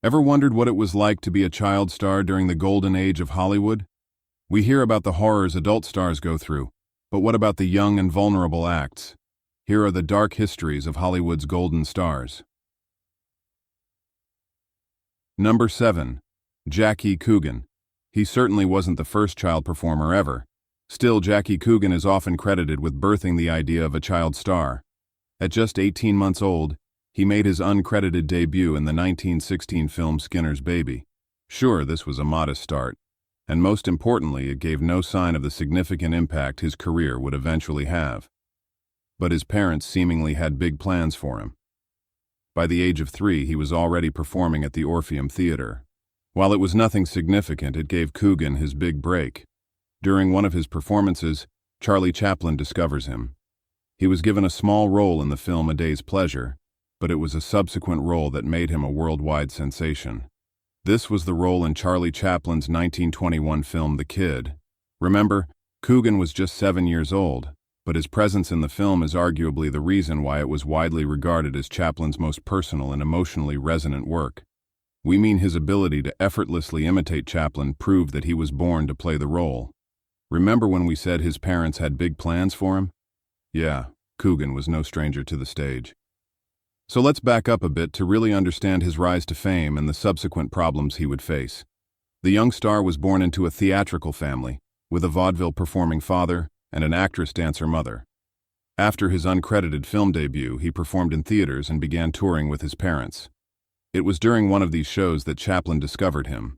Ever wondered what it was like to be a child star during the golden age of Hollywood? We hear about the horrors adult stars go through, but what about the young and vulnerable acts? Here are the dark histories of Hollywood's golden stars. Number 7. Jackie Coogan. He certainly wasn't the first child performer ever. Still, Jackie Coogan is often credited with birthing the idea of a child star. At just 18 months old, he made his uncredited debut in the 1916 film Skinner's Baby. Sure, this was a modest start, and most importantly, it gave no sign of the significant impact his career would eventually have. But his parents seemingly had big plans for him. By the age of 3, he was already performing at the Orpheum Theater. While it was nothing significant, it gave Coogan his big break. During one of his performances, Charlie Chaplin discovers him. He was given a small role in the film A Day's Pleasure, but it was a subsequent role that made him a worldwide sensation. This was the role in Charlie Chaplin's 1921 film The Kid. Remember, Coogan was just 7 years old, but his presence in the film is arguably the reason why it was widely regarded as Chaplin's most personal and emotionally resonant work. We mean his ability to effortlessly imitate Chaplin proved that he was born to play the role. Remember when we said his parents had big plans for him? Yeah, Coogan was no stranger to the stage. So let's back up a bit to really understand his rise to fame and the subsequent problems he would face. The young star was born into a theatrical family, with a vaudeville-performing father and an actress-dancer mother. After his uncredited film debut, he performed in theaters and began touring with his parents. It was during one of these shows that Chaplin discovered him.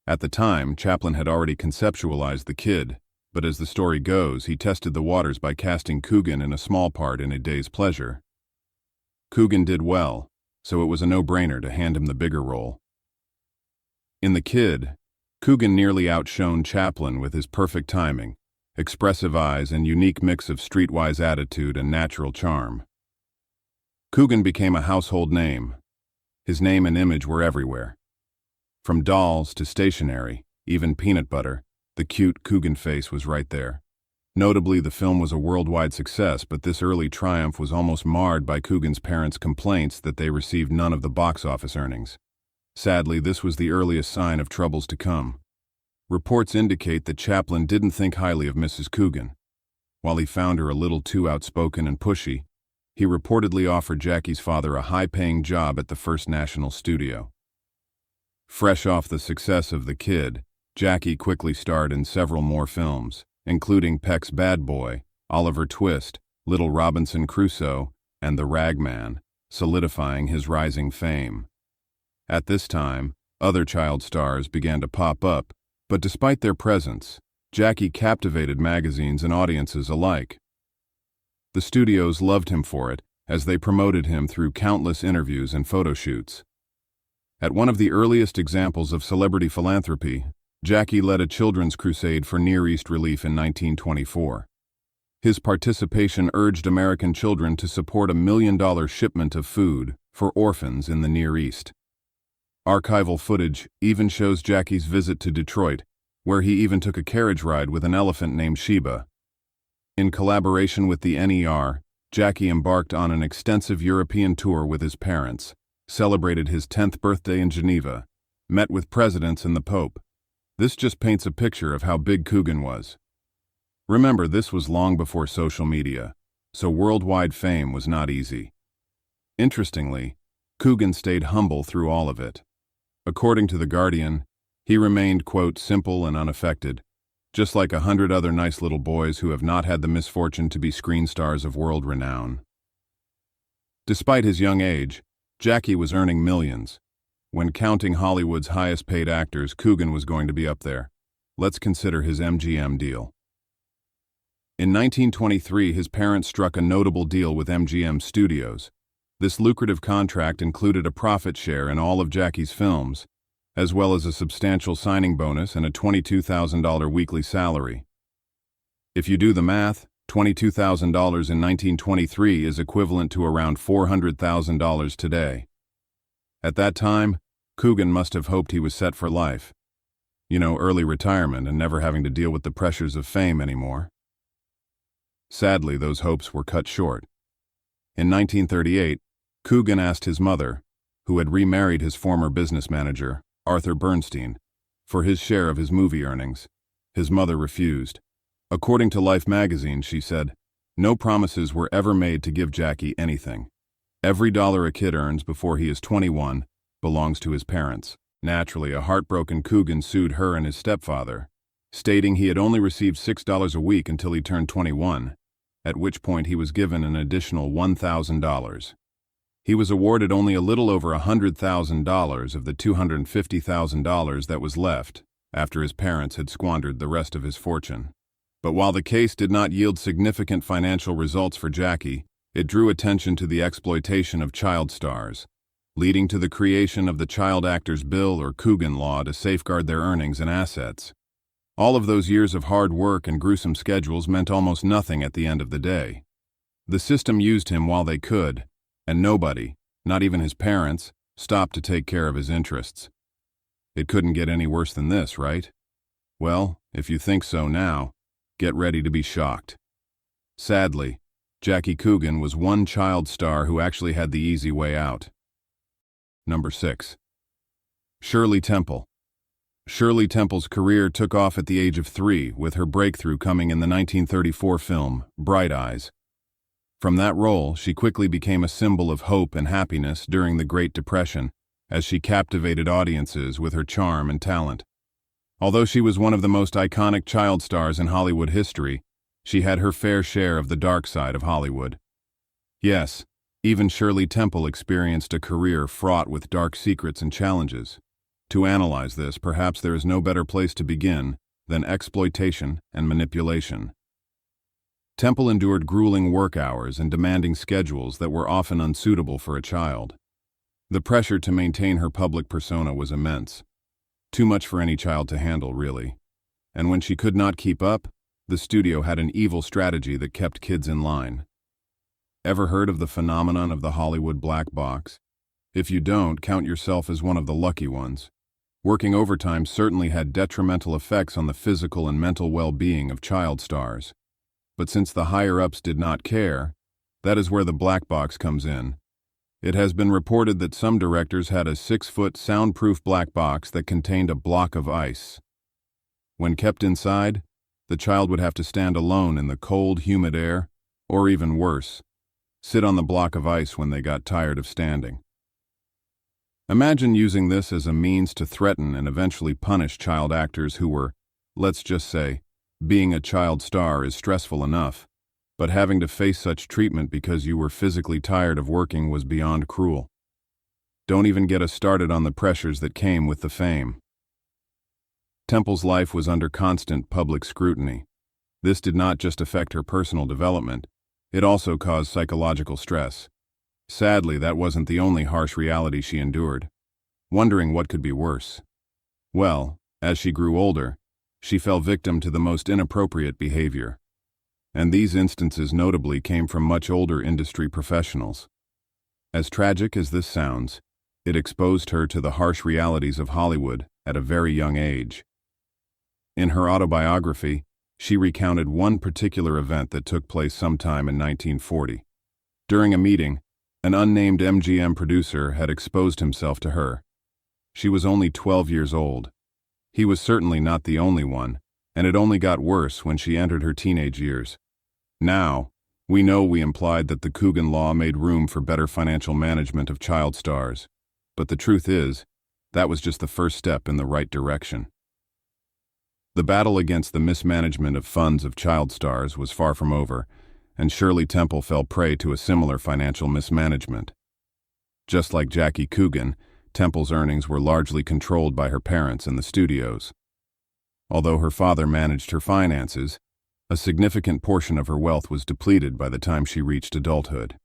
At the time, Chaplin had already conceptualized The Kid, but as the story goes, he tested the waters by casting Coogan in a small part in A Day's Pleasure. Coogan did well, so it was a no-brainer to hand him the bigger role. In The Kid, Coogan nearly outshone Chaplin with his perfect timing, expressive eyes, and unique mix of streetwise attitude and natural charm. Coogan became a household name. His name and image were everywhere. From dolls to stationery, even peanut butter, the cute Coogan face was right there. Notably, the film was a worldwide success, but this early triumph was almost marred by Coogan's parents' complaints that they received none of the box office earnings. Sadly, this was the earliest sign of troubles to come. Reports indicate that Chaplin didn't think highly of Mrs. Coogan. While he found her a little too outspoken and pushy, he reportedly offered Jackie's father a high-paying job at the First National Studio. Fresh off the success of The Kid, Jackie quickly starred in several more films, including Peck's Bad Boy, Oliver Twist, Little Robinson Crusoe, and The Rag Man, solidifying his rising fame. At this time, other child stars began to pop up, but despite their presence, Jackie captivated magazines and audiences alike. The studios loved him for it, as they promoted him through countless interviews and photo shoots. At one of the earliest examples of celebrity philanthropy, Jackie led a children's crusade for Near East relief in 1924. His participation urged American children to support a $1 million shipment of food for orphans in the Near East. Archival footage even shows Jackie's visit to Detroit, where he even took a carriage ride with an elephant named Sheba. In collaboration with the NER, Jackie embarked on an extensive European tour with his parents, celebrated his 10th birthday in Geneva, met with presidents and the Pope. This just paints a picture of how big Coogan was. Remember, this was long before social media, so worldwide fame was not easy. Interestingly, Coogan stayed humble through all of it. According to The Guardian, he remained, quote, simple and unaffected, just like 100 other nice little boys who have not had the misfortune to be screen stars of world renown. Despite his young age, Jackie was earning millions. When counting Hollywood's highest-paid actors, Coogan was going to be up there. Let's consider his MGM deal. In 1923, his parents struck a notable deal with MGM Studios. This lucrative contract included a profit share in all of Jackie's films, as well as a substantial signing bonus and a $22,000 weekly salary. If you do the math, $22,000 in 1923 is equivalent to around $400,000 today. At that time, Coogan must have hoped he was set for life. Early retirement and never having to deal with the pressures of fame anymore. Sadly, those hopes were cut short. In 1938, Coogan asked his mother, who had remarried his former business manager, Arthur Bernstein, for his share of his movie earnings. His mother refused. According to Life magazine, she said, "No promises were ever made to give Jackie anything. Every dollar a kid earns before he is 21 belongs to his parents." Naturally, a heartbroken Coogan sued her and his stepfather, stating he had only received $6 a week until he turned 21, at which point he was given an additional $1,000. He was awarded only a little over $100,000 of the $250,000 that was left, after his parents had squandered the rest of his fortune. But while the case did not yield significant financial results for Jackie, it drew attention to the exploitation of child stars, leading to the creation of the Child Actors Bill or Coogan Law to safeguard their earnings and assets. All of those years of hard work and gruesome schedules meant almost nothing at the end of the day. The system used him while they could, and nobody, not even his parents, stopped to take care of his interests. It couldn't get any worse than this, right? Well, if you think so now, get ready to be shocked. Sadly, Jackie Coogan was one child star who actually had the easy way out. Number 6. Shirley Temple. Shirley Temple's career took off at the age of 3, with her breakthrough coming in the 1934 film, Bright Eyes. From that role, she quickly became a symbol of hope and happiness during the Great Depression, as she captivated audiences with her charm and talent. Although she was one of the most iconic child stars in Hollywood history, she had her fair share of the dark side of Hollywood. Yes, even Shirley Temple experienced a career fraught with dark secrets and challenges. To analyze this, perhaps there is no better place to begin than exploitation and manipulation. Temple endured grueling work hours and demanding schedules that were often unsuitable for a child. The pressure to maintain her public persona was immense. Too much for any child to handle, really. And when she could not keep up, the studio had an evil strategy that kept kids in line. Ever heard of the phenomenon of the Hollywood black box? If you don't, count yourself as one of the lucky ones. Working overtime certainly had detrimental effects on the physical and mental well-being of child stars. But since the higher-ups did not care, that is where the black box comes in. It has been reported that some directors had a 6-foot soundproof black box that contained a block of ice. When kept inside, the child would have to stand alone in the cold, humid air, or even worse, sit on the block of ice when they got tired of standing. Imagine using this as a means to threaten and eventually punish child actors who were, let's just say, being a child star is stressful enough, but having to face such treatment because you were physically tired of working was beyond cruel. Don't even get us started on the pressures that came with the fame. Temple's life was under constant public scrutiny. This did not just affect her personal development, it also caused psychological stress. Sadly, that wasn't the only harsh reality she endured. Wondering what could be worse. Well, as she grew older, she fell victim to the most inappropriate behavior. And these instances notably came from much older industry professionals. As tragic as this sounds, it exposed her to the harsh realities of Hollywood at a very young age. In her autobiography, she recounted one particular event that took place sometime in 1940. During a meeting, an unnamed MGM producer had exposed himself to her. She was only 12 years old. He was certainly not the only one, and it only got worse when she entered her teenage years. Now, we know we implied that the Coogan Law made room for better financial management of child stars, but the truth is, that was just the first step in the right direction. The battle against the mismanagement of funds of child stars was far from over, and Shirley Temple fell prey to a similar financial mismanagement. Just like Jackie Coogan, Temple's earnings were largely controlled by her parents and the studios. Although her father managed her finances, a significant portion of her wealth was depleted by the time she reached adulthood.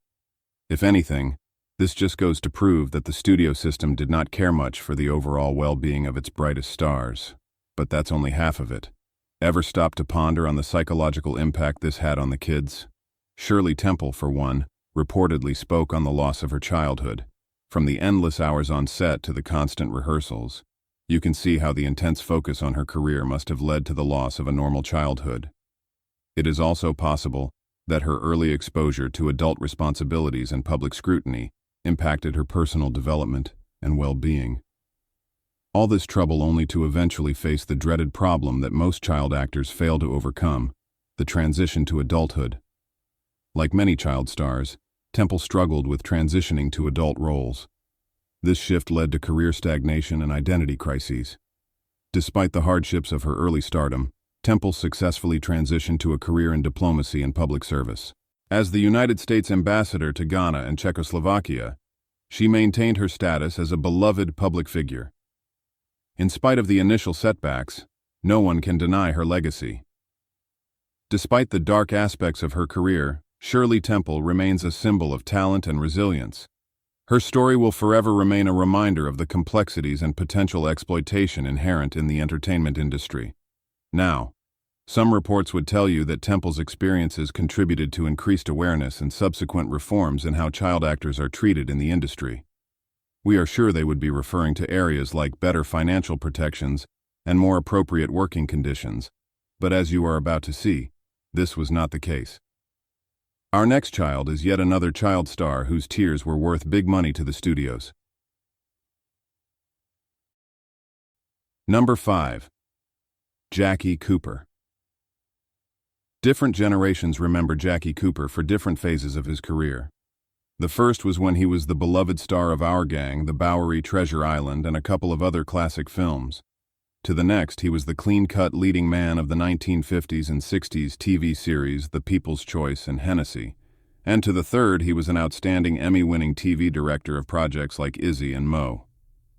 If anything, this just goes to prove that the studio system did not care much for the overall well-being of its brightest stars. But that's only half of it. Ever stop to ponder on the psychological impact this had on the kids? Shirley Temple, for one, reportedly spoke on the loss of her childhood. From the endless hours on set to the constant rehearsals, you can see how the intense focus on her career must have led to the loss of a normal childhood. It is also possible that her early exposure to adult responsibilities and public scrutiny impacted her personal development and well-being. All this trouble only to eventually face the dreaded problem that most child actors fail to overcome, the transition to adulthood. Like many child stars, Temple struggled with transitioning to adult roles. This shift led to career stagnation and identity crises. Despite the hardships of her early stardom, Temple successfully transitioned to a career in diplomacy and public service. As the United States ambassador to Ghana and Czechoslovakia, she maintained her status as a beloved public figure. In spite of the initial setbacks, no one can deny her legacy. Despite the dark aspects of her career, Shirley Temple remains a symbol of talent and resilience. Her story will forever remain a reminder of the complexities and potential exploitation inherent in the entertainment industry. Now, some reports would tell you that Temple's experiences contributed to increased awareness and subsequent reforms in how child actors are treated in the industry. We are sure they would be referring to areas like better financial protections and more appropriate working conditions, but as you are about to see, this was not the case. Our next child is yet another child star whose tears were worth big money to the studios. Number 5. Jackie Cooper. Different generations remember Jackie Cooper for different phases of his career. The first was when he was the beloved star of Our Gang, The Bowery, Treasure Island, and a couple of other classic films. To the next, he was the clean-cut leading man of the 1950s and 60s TV series The People's Choice and Hennessy. And to the third, he was an outstanding Emmy-winning TV director of projects like Izzy and Mo.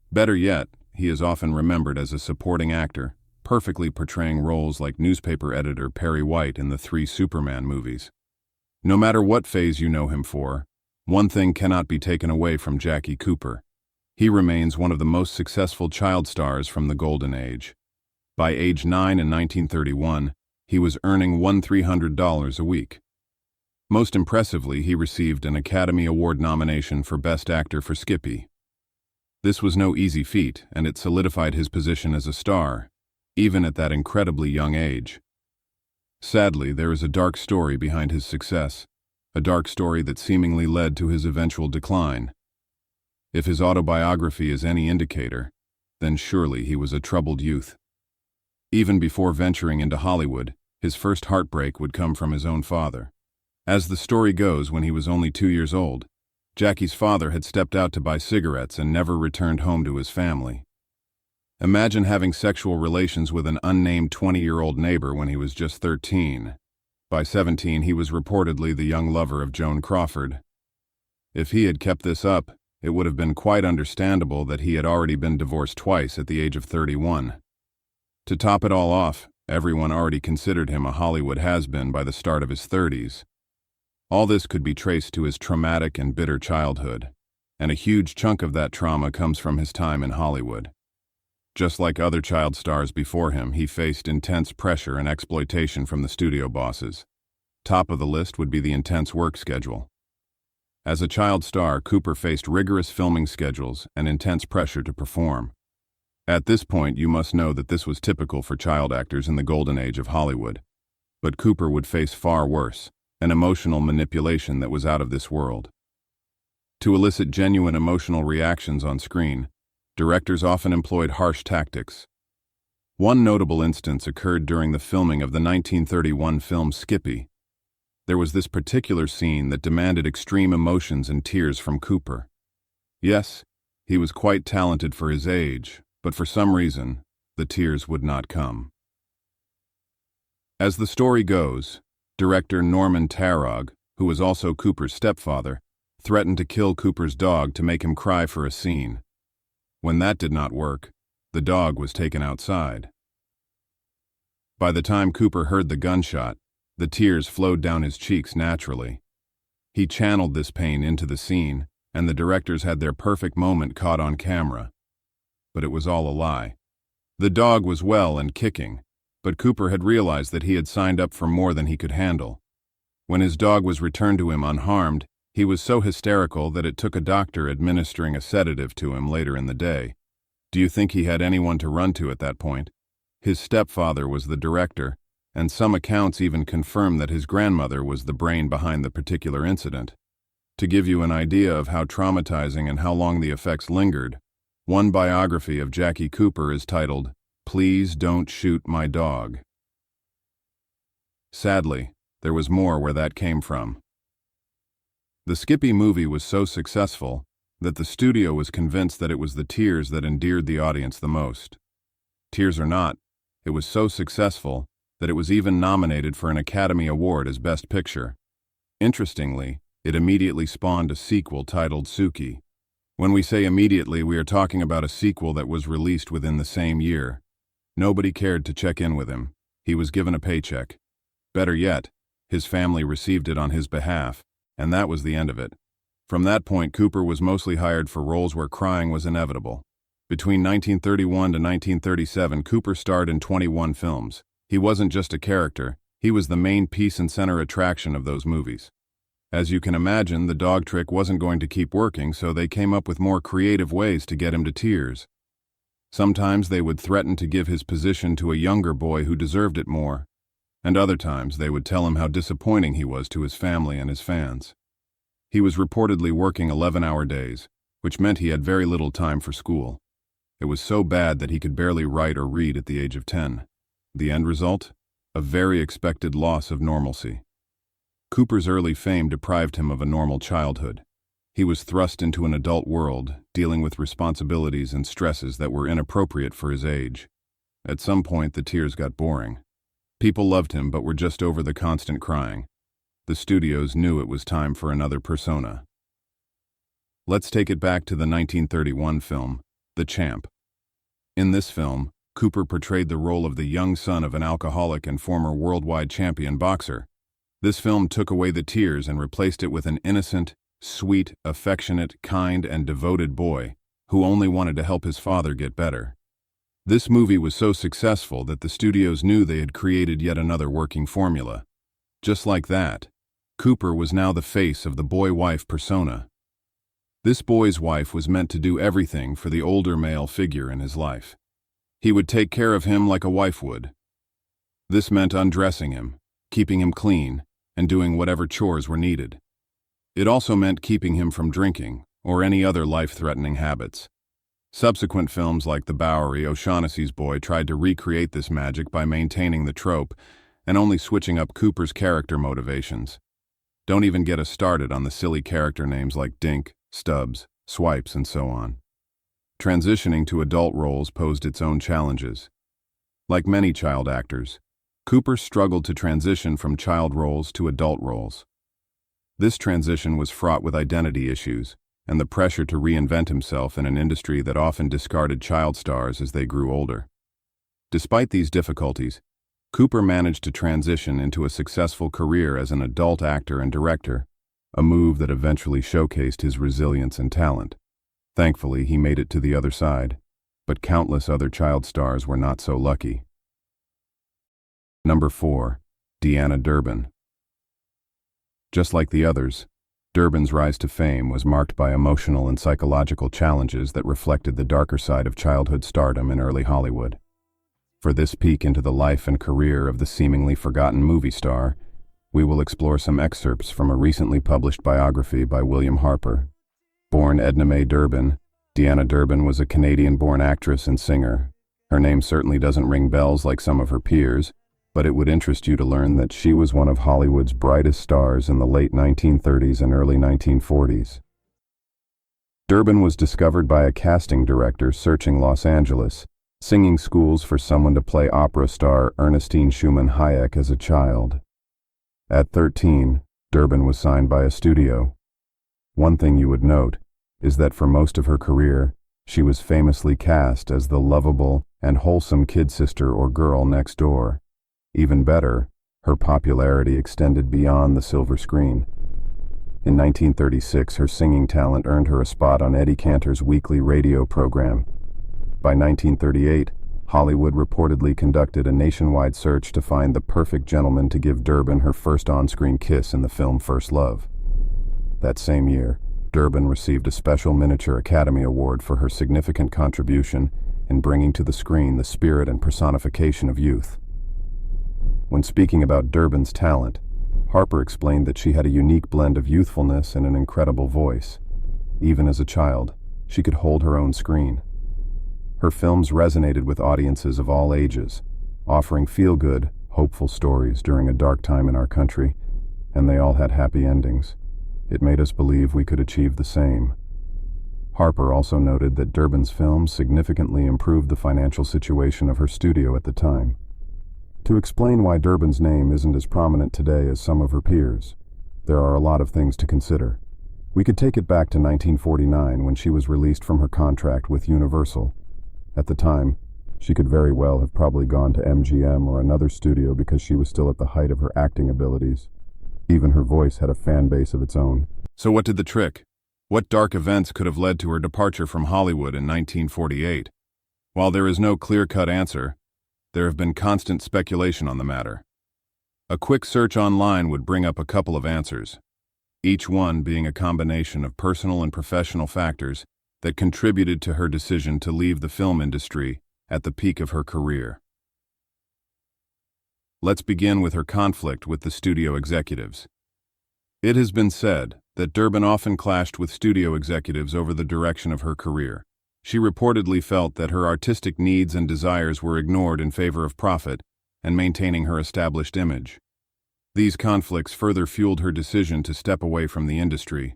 Better yet, he is often remembered as a supporting actor, perfectly portraying roles like newspaper editor Perry White in the 3 Superman movies. No matter what phase you know him for, one thing cannot be taken away from Jackie Cooper. He remains one of the most successful child stars from the Golden Age. By age 9 in 1931, he was earning $1,300 a week. Most impressively, he received an Academy Award nomination for Best Actor for Skippy. This was no easy feat, and it solidified his position as a star, even at that incredibly young age. Sadly, there is a dark story behind his success, a dark story that seemingly led to his eventual decline. If his autobiography is any indicator, then surely he was a troubled youth. Even before venturing into Hollywood, his first heartbreak would come from his own father. As the story goes, when he was only 2 years old, Jackie's father had stepped out to buy cigarettes and never returned home to his family. Imagine having sexual relations with an unnamed 20-year-old neighbor when he was just 13. By 17, he was reportedly the young lover of Joan Crawford. If he had kept this up, it would have been quite understandable that he had already been divorced twice at the age of 31. To top it all off, everyone already considered him a Hollywood has-been by the start of his 30s. All this could be traced to his traumatic and bitter childhood, and a huge chunk of that trauma comes from his time in Hollywood. Just like other child stars before him, he faced intense pressure and exploitation from the studio bosses. Top of the list would be the intense work schedule. As a child star, Cooper faced rigorous filming schedules and intense pressure to perform. At this point, you must know that this was typical for child actors in the golden age of Hollywood. But Cooper would face far worse, an emotional manipulation that was out of this world. To elicit genuine emotional reactions on screen, directors often employed harsh tactics. One notable instance occurred during the filming of the 1931 film Skippy. There was this particular scene that demanded extreme emotions and tears from Cooper. Yes, he was quite talented for his age, but for some reason, the tears would not come. As the story goes, director Norman Tarog, who was also Cooper's stepfather, threatened to kill Cooper's dog to make him cry for a scene. When that did not work, the dog was taken outside. By the time Cooper heard the gunshot, the tears flowed down his cheeks naturally. He channeled this pain into the scene, and the directors had their perfect moment caught on camera. But it was all a lie. The dog was well and kicking, but Cooper had realized that he had signed up for more than he could handle. When his dog was returned to him unharmed, he was so hysterical that it took a doctor administering a sedative to him later in the day. Do you think he had anyone to run to at that point? His stepfather was the director, and some accounts even confirm that his grandmother was the brain behind the particular incident. To give you an idea of how traumatizing and how long the effects lingered, one biography of Jackie Cooper is titled, "Please Don't Shoot My Dog." Sadly, there was more where that came from. The Skippy movie was so successful that the studio was convinced that it was the tears that endeared the audience the most. Tears or not, it was so successful that it was even nominated for an Academy Award as Best Picture. Interestingly, it immediately spawned a sequel titled Suki. When we say immediately, we are talking about a sequel that was released within the same year. Nobody cared to check in with him. He was given a paycheck. Better yet, his family received it on his behalf, and that was the end of it. From that point, Cooper was mostly hired for roles where crying was inevitable. Between 1931 to 1937, Cooper starred in 21 films. He wasn't just a character, he was the main piece and center attraction of those movies. As you can imagine, the dog trick wasn't going to keep working, so they came up with more creative ways to get him to tears. Sometimes they would threaten to give his position to a younger boy who deserved it more, and other times they would tell him how disappointing he was to his family and his fans. He was reportedly working 11-hour days, which meant he had very little time for school. It was so bad that he could barely write or read at the age of 10. The end result? A very expected loss of normalcy. Cooper's early fame deprived him of a normal childhood. He was thrust into an adult world, dealing with responsibilities and stresses that were inappropriate for his age. At some point, the tears got boring. People loved him but were just over the constant crying. The studios knew it was time for another persona. Let's take it back to the 1931 film, The Champ. In this film, Cooper portrayed the role of the young son of an alcoholic and former worldwide champion boxer. This film took away the tears and replaced it with an innocent, sweet, affectionate, kind, and devoted boy who only wanted to help his father get better. This movie was so successful that the studios knew they had created yet another working formula. Just like that, Cooper was now the face of the boy-wife persona. This boy's wife was meant to do everything for the older male figure in his life. He would take care of him like a wife would. This meant undressing him, keeping him clean, and doing whatever chores were needed. It also meant keeping him from drinking or any other life-threatening habits. Subsequent films like The Bowery, O'Shaughnessy's Boy tried to recreate this magic by maintaining the trope and only switching up Cooper's character motivations. Don't even get us started on the silly character names like Dink, Stubbs, Swipes, and so on. Transitioning to adult roles posed its own challenges. Like many child actors, Cooper struggled to transition from child roles to adult roles. This transition was fraught with identity issues and the pressure to reinvent himself in an industry that often discarded child stars as they grew older. Despite these difficulties, Cooper managed to transition into a successful career as an adult actor and director, a move that eventually showcased his resilience and talent. Thankfully, he made it to the other side, but countless other child stars were not so lucky. Number 4. Deanna Durbin. Just like the others, Durbin's rise to fame was marked by emotional and psychological challenges that reflected the darker side of childhood stardom in early Hollywood. For this peek into the life and career of the seemingly forgotten movie star, we will explore some excerpts from a recently published biography by William Harper. Born Edna Mae Durbin, Deanna Durbin was a Canadian-born actress and singer. Her name certainly doesn't ring bells like some of her peers, but it would interest you to learn that she was one of Hollywood's brightest stars in the late 1930s and early 1940s. Durbin was discovered by a casting director searching Los Angeles, singing schools for someone to play opera star Ernestine Schumann Hayek as a child. At 13, Durbin was signed by a studio. One thing you would note is that for most of her career, she was famously cast as the lovable and wholesome kid sister or girl next door. Even better, her popularity extended beyond the silver screen. In 1936, her singing talent earned her a spot on Eddie Cantor's weekly radio program. By 1938, Hollywood reportedly conducted a nationwide search to find the perfect gentleman to give Durbin her first on-screen kiss in the film First Love. That same year, Durbin received a special Miniature Academy Award for her significant contribution in bringing to the screen the spirit and personification of youth. When speaking about Durbin's talent, Harper explained that she had a unique blend of youthfulness and an incredible voice. Even as a child, she could hold her own screen. Her films resonated with audiences of all ages, offering feel-good, hopeful stories during a dark time in our country, and they all had happy endings. It made us believe we could achieve the same. Harper also noted that Durbin's films significantly improved the financial situation of her studio at the time. To explain why Durbin's name isn't as prominent today as some of her peers, there are a lot of things to consider. We could take it back to 1949 when she was released from her contract with Universal. At the time, she could very well have probably gone to MGM or another studio because she was still at the height of her acting abilities. Even her voice had a fan base of its own. So what did the trick? What dark events could have led to her departure from Hollywood in 1948? While there is no clear-cut answer, there have been constant speculation on the matter. A quick search online would bring up a couple of answers, each one being a combination of personal and professional factors that contributed to her decision to leave the film industry at the peak of her career. Let's begin with her conflict with the studio executives. It has been said that Durbin often clashed with studio executives over the direction of her career. She reportedly felt that her artistic needs and desires were ignored in favor of profit and maintaining her established image. These conflicts further fueled her decision to step away from the industry.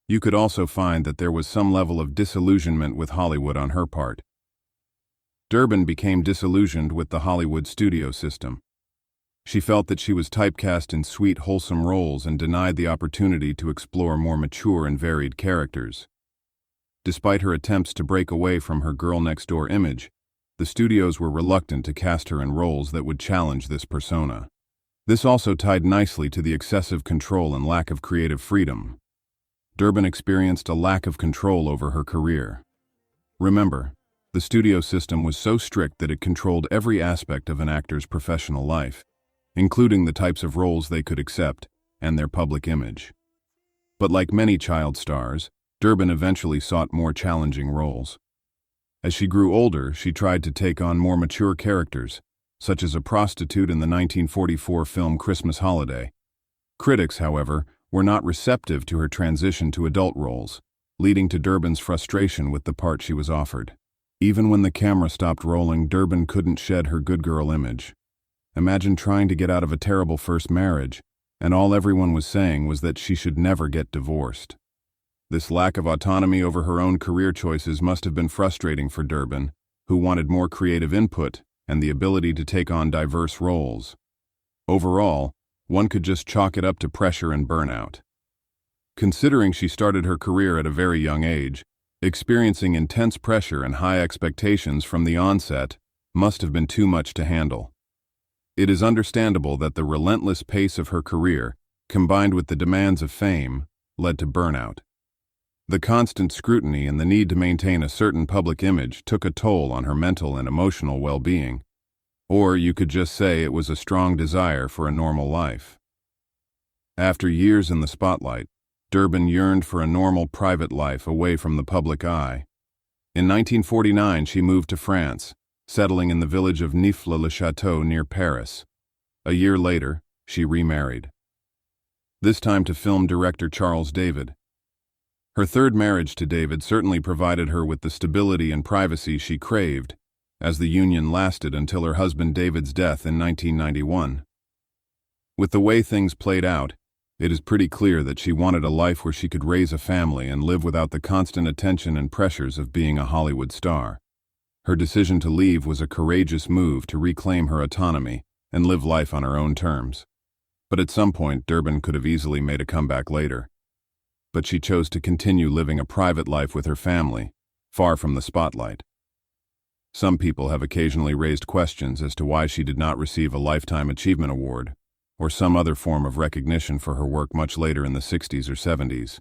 You could also find that there was some level of disillusionment with Hollywood on her part. Durbin became disillusioned with the Hollywood studio system. She felt that she was typecast in sweet, wholesome roles and denied the opportunity to explore more mature and varied characters. Despite her attempts to break away from her girl-next-door image, the studios were reluctant to cast her in roles that would challenge this persona. This also tied nicely to the excessive control and lack of creative freedom. Durbin experienced a lack of control over her career. Remember, the studio system was so strict that it controlled every aspect of an actor's professional life, including the types of roles they could accept and their public image. But like many child stars, Durbin eventually sought more challenging roles. As she grew older, she tried to take on more mature characters, such as a prostitute in the 1944 film Christmas Holiday. Critics, however, were not receptive to her transition to adult roles, leading to Durbin's frustration with the part she was offered. Even when the camera stopped rolling, Durbin couldn't shed her good girl image. Imagine trying to get out of a terrible first marriage, and all everyone was saying was that she should never get divorced. This lack of autonomy over her own career choices must have been frustrating for Durbin, who wanted more creative input and the ability to take on diverse roles. Overall, one could just chalk it up to pressure and burnout. Considering she started her career at a very young age, experiencing intense pressure and high expectations from the onset must have been too much to handle. It is understandable that the relentless pace of her career, combined with the demands of fame, led to burnout. The constant scrutiny and the need to maintain a certain public image took a toll on her mental and emotional well-being. Or you could just say it was a strong desire for a normal life. After years in the spotlight, Durbin yearned for a normal private life away from the public eye. In 1949, she moved to France, settling in the village of Nifles-le-Château near Paris. A year later, she remarried. This time to film director Charles David. Her third marriage to David certainly provided her with the stability and privacy she craved, as the union lasted until her husband David's death in 1991. With the way things played out, it is pretty clear that she wanted a life where she could raise a family and live without the constant attention and pressures of being a Hollywood star. Her decision to leave was a courageous move to reclaim her autonomy and live life on her own terms. But at some point, Durbin could have easily made a comeback later. But she chose to continue living a private life with her family, far from the spotlight. Some people have occasionally raised questions as to why she did not receive a Lifetime Achievement Award or some other form of recognition for her work much later in the 60s or 70s.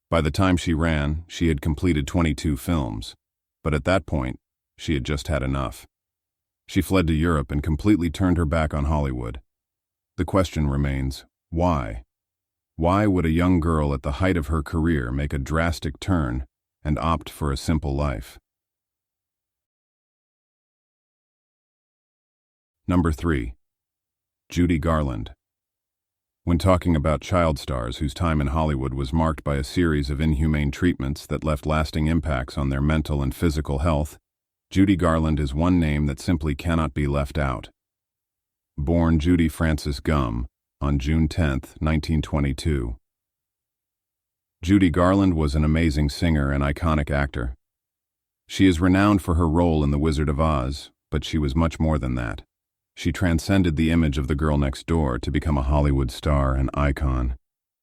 By the time she ran, she had completed 22 films, but at that point, she had just had enough. She fled to Europe and completely turned her back on Hollywood. The question remains, why? Why would a young girl at the height of her career make a drastic turn and opt for a simple life? Number 3. Judy Garland. When talking about child stars whose time in Hollywood was marked by a series of inhumane treatments that left lasting impacts on their mental and physical health, Judy Garland is one name that simply cannot be left out. Born Judy Frances Gumm on June 10, 1922. Judy Garland was an amazing singer and iconic actor. She is renowned for her role in The Wizard of Oz, but she was much more than that. She transcended the image of the girl next door to become a Hollywood star and icon.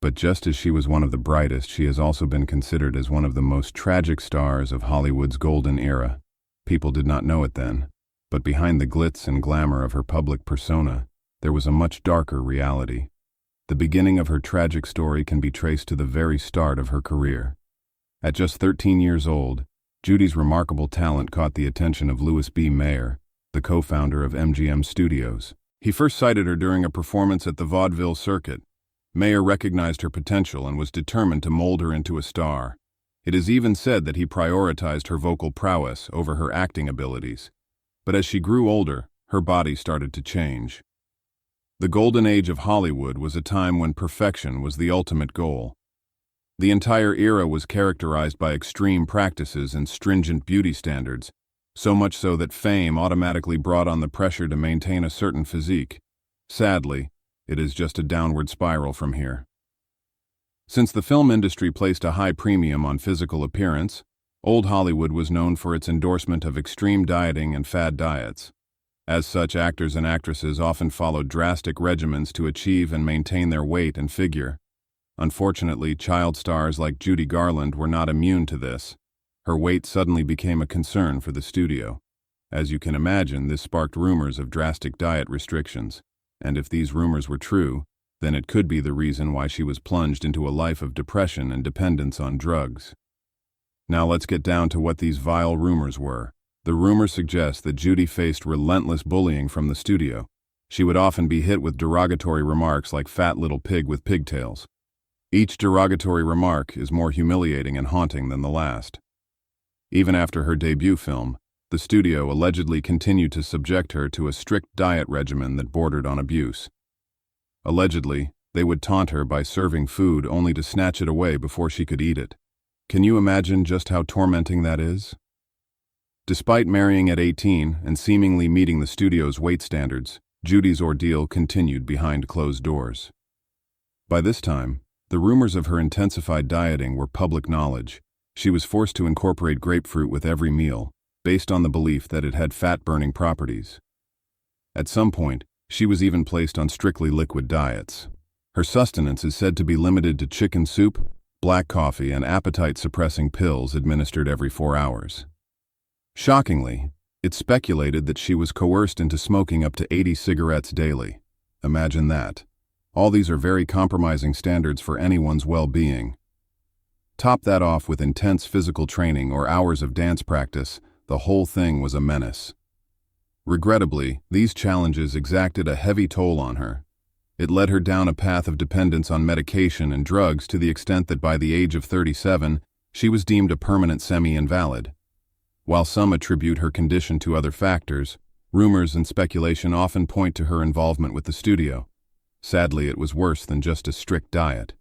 But just as she was one of the brightest, she has also been considered as one of the most tragic stars of Hollywood's golden era. People did not know it then, but behind the glitz and glamour of her public persona, there was a much darker reality. The beginning of her tragic story can be traced to the very start of her career. At just 13 years old, Judy's remarkable talent caught the attention of Louis B. Mayer, the co-founder of MGM Studios. He first cited her during a performance at the vaudeville circuit. Mayer recognized her potential and was determined to mold her into a star. It is even said that he prioritized her vocal prowess over her acting abilities. But as she grew older, her body started to change. The golden age of Hollywood was a time when perfection was the ultimate goal. The entire era was characterized by extreme practices and stringent beauty standards, so much so that fame automatically brought on the pressure to maintain a certain physique. Sadly, it is just a downward spiral from here. Since the film industry placed a high premium on physical appearance, old Hollywood was known for its endorsement of extreme dieting and fad diets. As such, actors and actresses often followed drastic regimens to achieve and maintain their weight and figure. Unfortunately, child stars like Judy Garland were not immune to this. Her weight suddenly became a concern for the studio. As you can imagine, this sparked rumors of drastic diet restrictions, and if these rumors were true, then it could be the reason why she was plunged into a life of depression and dependence on drugs. Now let's get down to what these vile rumors were. The rumors suggest that Judy faced relentless bullying from the studio. She would often be hit with derogatory remarks like "fat little pig with pigtails." Each derogatory remark is more humiliating and haunting than the last. Even after her debut film, the studio allegedly continued to subject her to a strict diet regimen that bordered on abuse. Allegedly, they would taunt her by serving food only to snatch it away before she could eat it. Can you imagine just how tormenting that is? Despite marrying at 18 and seemingly meeting the studio's weight standards, Judy's ordeal continued behind closed doors. By this time, the rumors of her intensified dieting were public knowledge. She was forced to incorporate grapefruit with every meal, based on the belief that it had fat-burning properties. At some point, she was even placed on strictly liquid diets. Her sustenance is said to be limited to chicken soup, black coffee, and appetite-suppressing pills administered every 4 hours. Shockingly, it's speculated that she was coerced into smoking up to 80 cigarettes daily. Imagine that. All these are very compromising standards for anyone's well-being. Top that off with intense physical training or hours of dance practice, the whole thing was a menace. Regrettably, these challenges exacted a heavy toll on her. It led her down a path of dependence on medication and drugs to the extent that by the age of 37, she was deemed a permanent semi-invalid. While some attribute her condition to other factors, rumors and speculation often point to her involvement with the studio. Sadly, it was worse than just a strict diet.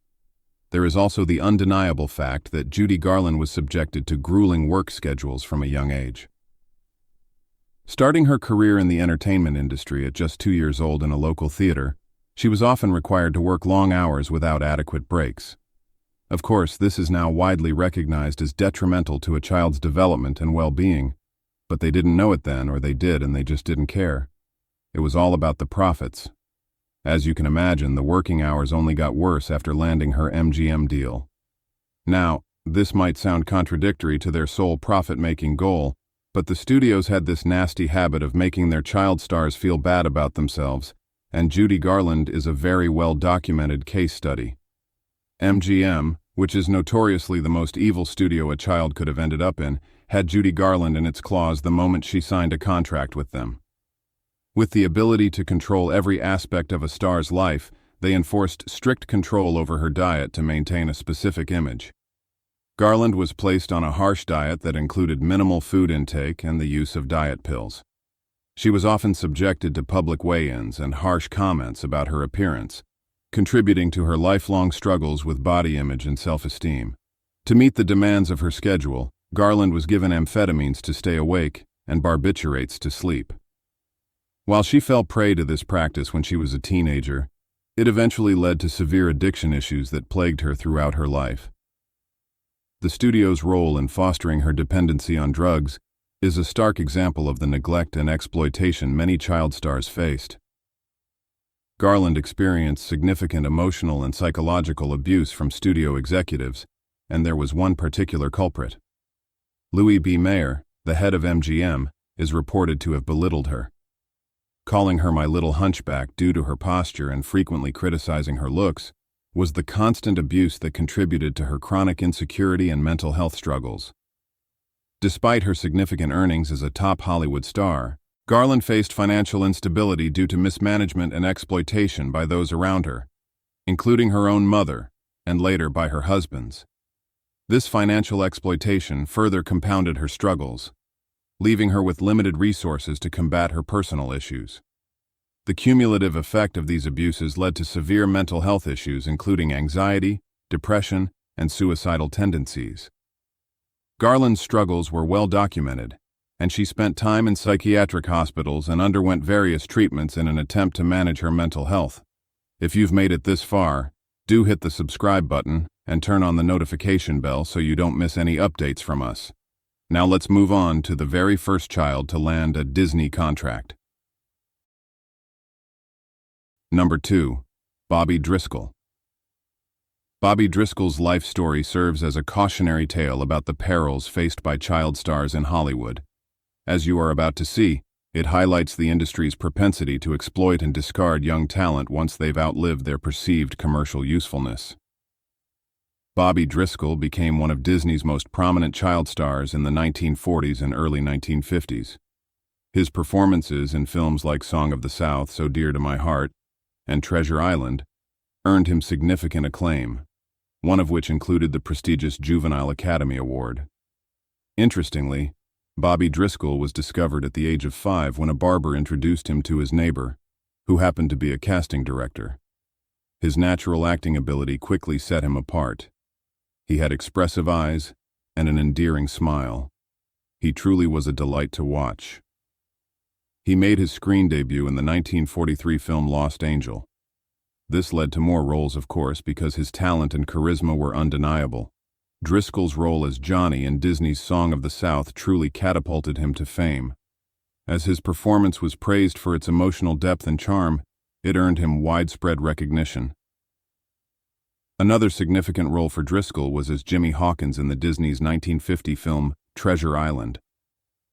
There is also the undeniable fact that Judy Garland was subjected to grueling work schedules from a young age. Starting her career in the entertainment industry at just 2 years old in a local theater, she was often required to work long hours without adequate breaks. Of course, this is now widely recognized as detrimental to a child's development and well-being, but they didn't know it then, or they did and they just didn't care. It was all about the profits. As you can imagine, the working hours only got worse after landing her MGM deal. Now, this might sound contradictory to their sole profit-making goal, but the studios had this nasty habit of making their child stars feel bad about themselves, and Judy Garland is a very well-documented case study. MGM, which is notoriously the most evil studio a child could have ended up in, had Judy Garland in its claws the moment she signed a contract with them. With the ability to control every aspect of a star's life, they enforced strict control over her diet to maintain a specific image. Garland was placed on a harsh diet that included minimal food intake and the use of diet pills. She was often subjected to public weigh-ins and harsh comments about her appearance. contributing to her lifelong struggles with body image and self-esteem. To meet the demands of her schedule, Garland was given amphetamines to stay awake and barbiturates to sleep. While she fell prey to this practice when she was a teenager, it eventually led to severe addiction issues that plagued her throughout her life. The studio's role in fostering her dependency on drugs is a stark example of the neglect and exploitation many child stars faced. Garland experienced significant emotional and psychological abuse from studio executives, and there was one particular culprit. Louis B. Mayer, the head of MGM, is reported to have belittled her. Calling her "my little hunchback" due to her posture and frequently criticizing her looks was the constant abuse that contributed to her chronic insecurity and mental health struggles. Despite her significant earnings as a top Hollywood star, Garland faced financial instability due to mismanagement and exploitation by those around her, including her own mother, and later by her husband's. This financial exploitation further compounded her struggles, leaving her with limited resources to combat her personal issues. The cumulative effect of these abuses led to severe mental health issues including anxiety, depression, and suicidal tendencies. Garland's struggles were well documented, and she spent time in psychiatric hospitals and underwent various treatments in an attempt to manage her mental health. If you've made it this far, do hit the subscribe button and turn on the notification bell so you don't miss any updates from us. Now let's move on to the very first child to land a Disney contract. Number 2. Bobby Driscoll. Bobby Driscoll's life story serves as a cautionary tale about the perils faced by child stars in Hollywood. As you are about to see, it highlights the industry's propensity to exploit and discard young talent once they've outlived their perceived commercial usefulness. Bobby Driscoll became one of Disney's most prominent child stars in the 1940s and early 1950s. His performances in films like Song of the South, So Dear to My Heart, and Treasure Island earned him significant acclaim, one of which included the prestigious Juvenile Academy Award. Interestingly, Bobby Driscoll was discovered at the age of 5 when a barber introduced him to his neighbor, who happened to be a casting director. His natural acting ability quickly set him apart. He had expressive eyes and an endearing smile. He truly was a delight to watch. He made his screen debut in the 1943 film Lost Angel. This led to more roles, of course, because his talent and charisma were undeniable. Driscoll's role as Johnny in Disney's Song of the South truly catapulted him to fame. As his performance was praised for its emotional depth and charm, it earned him widespread recognition. Another significant role for Driscoll was as Jimmy Hawkins in the Disney's 1950 film Treasure Island.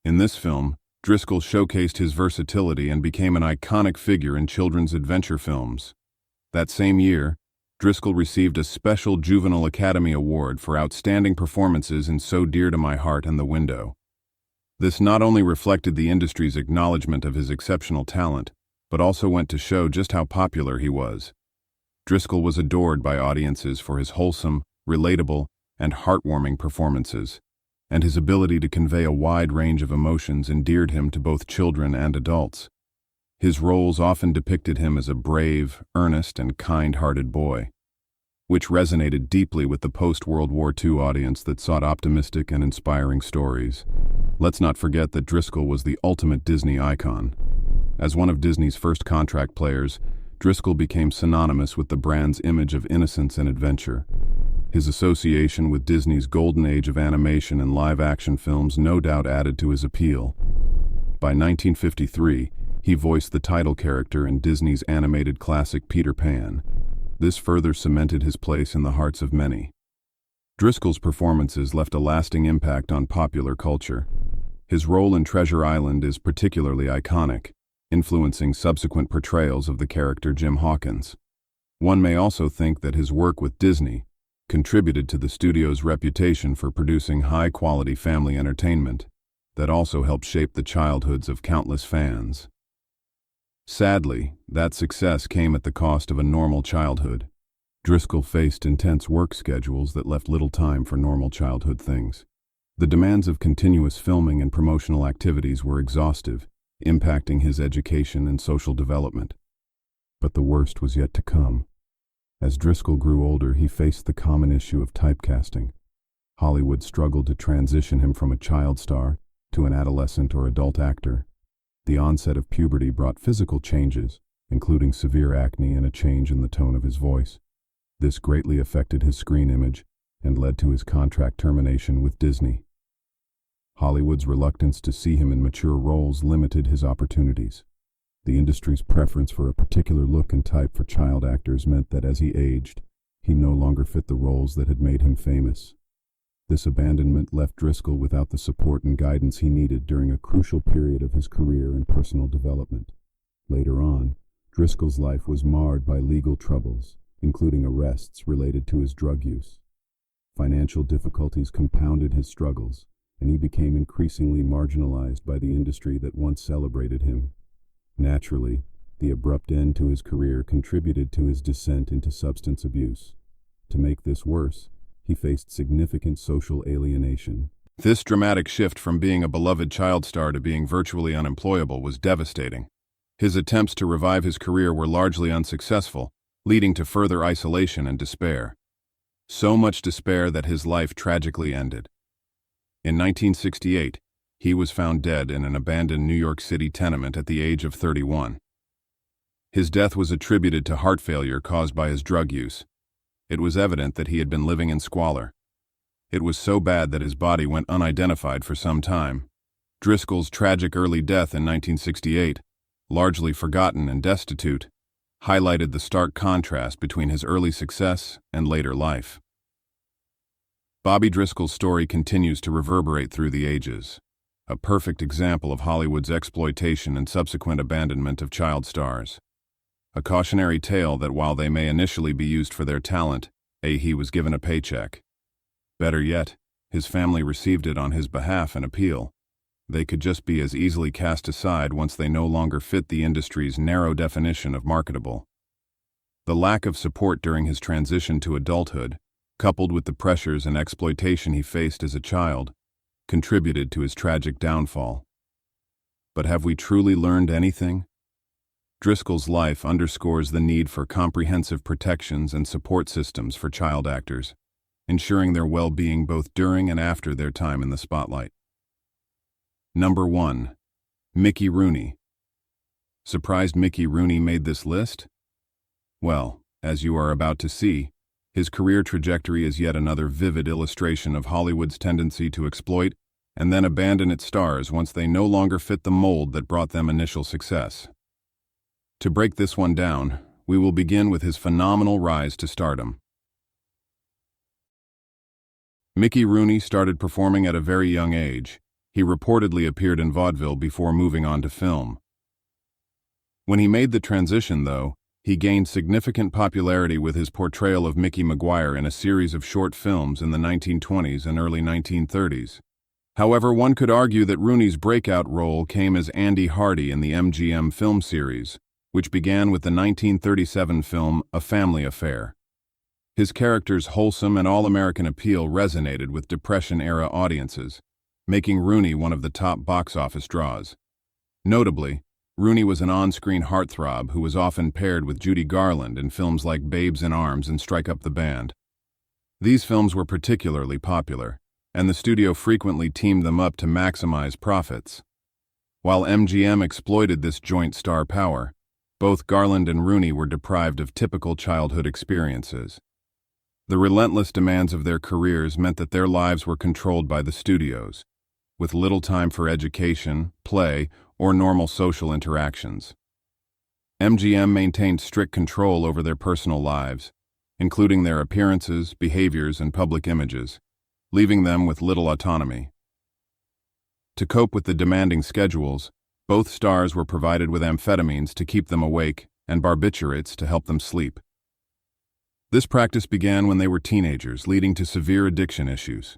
In this film, Driscoll showcased his versatility and became an iconic figure in children's adventure films. That same year, Driscoll received a special Juvenile Academy Award for outstanding performances in So Dear to My Heart and The Window. This not only reflected the industry's acknowledgement of his exceptional talent, but also went to show just how popular he was. Driscoll was adored by audiences for his wholesome, relatable, and heartwarming performances, and his ability to convey a wide range of emotions endeared him to both children and adults. His roles often depicted him as a brave, earnest, and kind-hearted boy, which resonated deeply with the post-World War II audience that sought optimistic and inspiring stories. Let's not forget that Driscoll was the ultimate Disney icon. As one of Disney's first contract players, Driscoll became synonymous with the brand's image of innocence and adventure. His association with Disney's golden age of animation and live-action films no doubt added to his appeal. By 1953, he voiced the title character in Disney's animated classic Peter Pan. This further cemented his place in the hearts of many. Driscoll's performances left a lasting impact on popular culture. His role in Treasure Island is particularly iconic, influencing subsequent portrayals of the character Jim Hawkins. One may also think that his work with Disney contributed to the studio's reputation for producing high-quality family entertainment that also helped shape the childhoods of countless fans. Sadly, that success came at the cost of a normal childhood. Driscoll faced intense work schedules that left little time for normal childhood things. The demands of continuous filming and promotional activities were exhaustive, impacting his education and social development. But the worst was yet to come. As Driscoll grew older, he faced the common issue of typecasting. Hollywood struggled to transition him from a child star to an adolescent or adult actor. The onset of puberty brought physical changes, including severe acne and a change in the tone of his voice. This greatly affected his screen image and led to his contract termination with Disney. Hollywood's reluctance to see him in mature roles limited his opportunities. The industry's preference for a particular look and type for child actors meant that as he aged, he no longer fit the roles that had made him famous. This abandonment left Driscoll without the support and guidance he needed during a crucial period of his career and personal development. Later on, Driscoll's life was marred by legal troubles, including arrests related to his drug use. Financial difficulties compounded his struggles, and he became increasingly marginalized by the industry that once celebrated him. Naturally, the abrupt end to his career contributed to his descent into substance abuse. To make this worse, he faced significant social alienation. This dramatic shift from being a beloved child star to being virtually unemployable was devastating. His attempts to revive his career were largely unsuccessful, leading to further isolation and despair. So much despair that his life tragically ended. In 1968, he was found dead in an abandoned New York City tenement at the age of 31. His death was attributed to heart failure caused by his drug use. It was evident that he had been living in squalor. It was so bad that his body went unidentified for some time. Driscoll's tragic early death in 1968, largely forgotten and destitute, highlighted the stark contrast between his early success and later life. Bobby Driscoll's story continues to reverberate through the ages, a perfect example of Hollywood's exploitation and subsequent abandonment of child stars. A cautionary tale that while they may initially be used for their talent, he was given a paycheck. Better yet, his family received it on his behalf in appeal. They could just be as easily cast aside once they no longer fit the industry's narrow definition of marketable. The lack of support during his transition to adulthood, coupled with the pressures and exploitation he faced as a child, contributed to his tragic downfall. But have we truly learned anything? Driscoll's life underscores the need for comprehensive protections and support systems for child actors, ensuring their well-being both during and after their time in the spotlight. Number 1. Mickey Rooney. Surprised Mickey Rooney made this list? Well, as you are about to see, his career trajectory is yet another vivid illustration of Hollywood's tendency to exploit and then abandon its stars once they no longer fit the mold that brought them initial success. To break this one down, we will begin with his phenomenal rise to stardom. Mickey Rooney started performing at a very young age. He reportedly appeared in vaudeville before moving on to film. When he made the transition, though, he gained significant popularity with his portrayal of Mickey Maguire in a series of short films in the 1920s and early 1930s. However, one could argue that Rooney's breakout role came as Andy Hardy in the MGM film series, which began with the 1937 film A Family Affair. His character's wholesome and all-American appeal resonated with Depression-era audiences, making Rooney one of the top box office draws. Notably, Rooney was an on-screen heartthrob who was often paired with Judy Garland in films like Babes in Arms and Strike Up the Band. These films were particularly popular, and the studio frequently teamed them up to maximize profits. While MGM exploited this joint star power, both Garland and Rooney were deprived of typical childhood experiences. The relentless demands of their careers meant that their lives were controlled by the studios, with little time for education, play, or normal social interactions. MGM maintained strict control over their personal lives, including their appearances, behaviors, and public images, leaving them with little autonomy. To cope with the demanding schedules, both stars were provided with amphetamines to keep them awake and barbiturates to help them sleep. This practice began when they were teenagers, leading to severe addiction issues.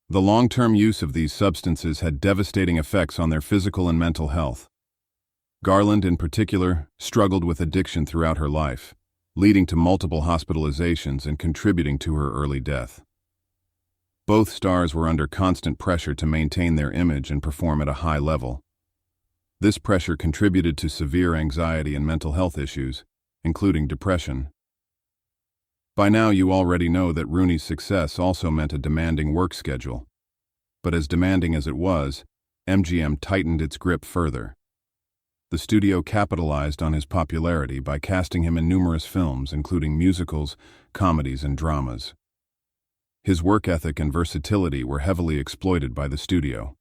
The long-term use of these substances had devastating effects on their physical and mental health. Garland, in particular, struggled with addiction throughout her life, leading to multiple hospitalizations and contributing to her early death. Both stars were under constant pressure to maintain their image and perform at a high level. This pressure contributed to severe anxiety and mental health issues, including depression. By now you already know that Rooney's success also meant a demanding work schedule. But as demanding as it was, MGM tightened its grip further. The studio capitalized on his popularity by casting him in numerous films, including musicals, comedies, and dramas. His work ethic and versatility were heavily exploited by the studio.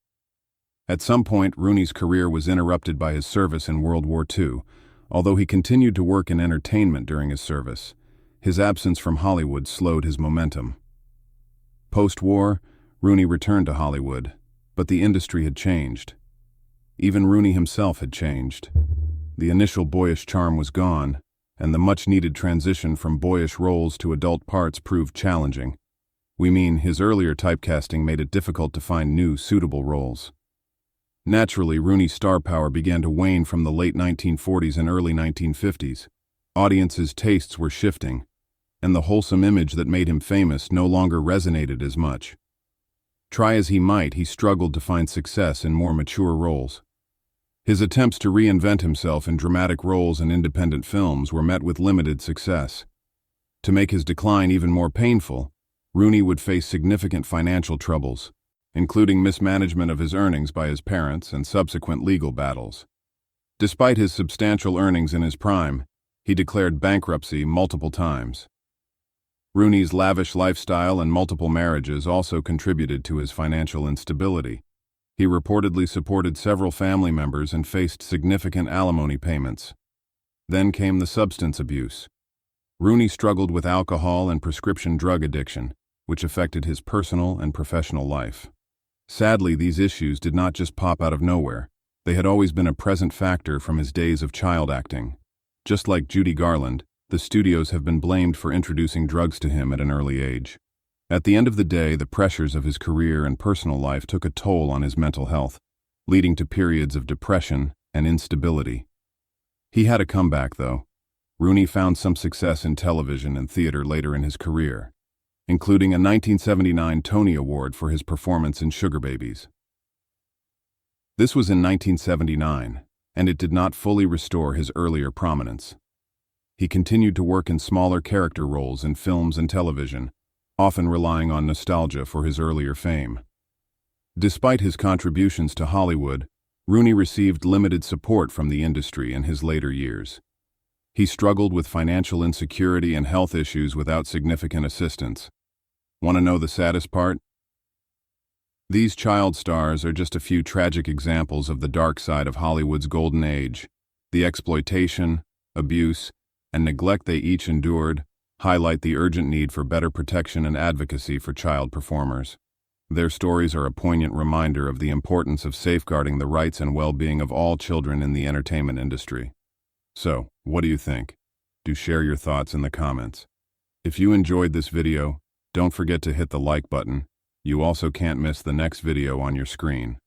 At some point, Rooney's career was interrupted by his service in World War II, although he continued to work in entertainment during his service. His absence from Hollywood slowed his momentum. Post-war, Rooney returned to Hollywood, but the industry had changed. Even Rooney himself had changed. The initial boyish charm was gone, and the much-needed transition from boyish roles to adult parts proved challenging. We mean, his earlier typecasting made it difficult to find new, suitable roles. Naturally, Rooney's star power began to wane from the late 1940s and early 1950s. Audiences' tastes were shifting, and the wholesome image that made him famous no longer resonated as much. Try as he might, he struggled to find success in more mature roles. His attempts to reinvent himself in dramatic roles and independent films were met with limited success. To make his decline even more painful, Rooney would face significant financial troubles, including mismanagement of his earnings by his parents and subsequent legal battles. Despite his substantial earnings in his prime, he declared bankruptcy multiple times. Rooney's lavish lifestyle and multiple marriages also contributed to his financial instability. He reportedly supported several family members and faced significant alimony payments. Then came the substance abuse. Rooney struggled with alcohol and prescription drug addiction, which affected his personal and professional life. Sadly, these issues did not just pop out of nowhere. They had always been a present factor from his days of child acting. Just like Judy Garland, the studios have been blamed for introducing drugs to him at an early age. At the end of the day, the pressures of his career and personal life took a toll on his mental health, leading to periods of depression and instability. He had a comeback, though. Rooney found some success in television and theater later in his career, including a 1979 Tony Award for his performance in Sugar Babies. This was in 1979, and it did not fully restore his earlier prominence. He continued to work in smaller character roles in films and television, often relying on nostalgia for his earlier fame. Despite his contributions to Hollywood, Rooney received limited support from the industry in his later years. He struggled with financial insecurity and health issues without significant assistance. Want to know the saddest part? These child stars are just a few tragic examples of the dark side of Hollywood's golden age. The exploitation, abuse, and neglect they each endured highlight the urgent need for better protection and advocacy for child performers. Their stories are a poignant reminder of the importance of safeguarding the rights and well-being of all children in the entertainment industry. So, what do you think? Do share your thoughts in the comments. If you enjoyed this video, don't forget to hit the like button. You also can't miss the next video on your screen.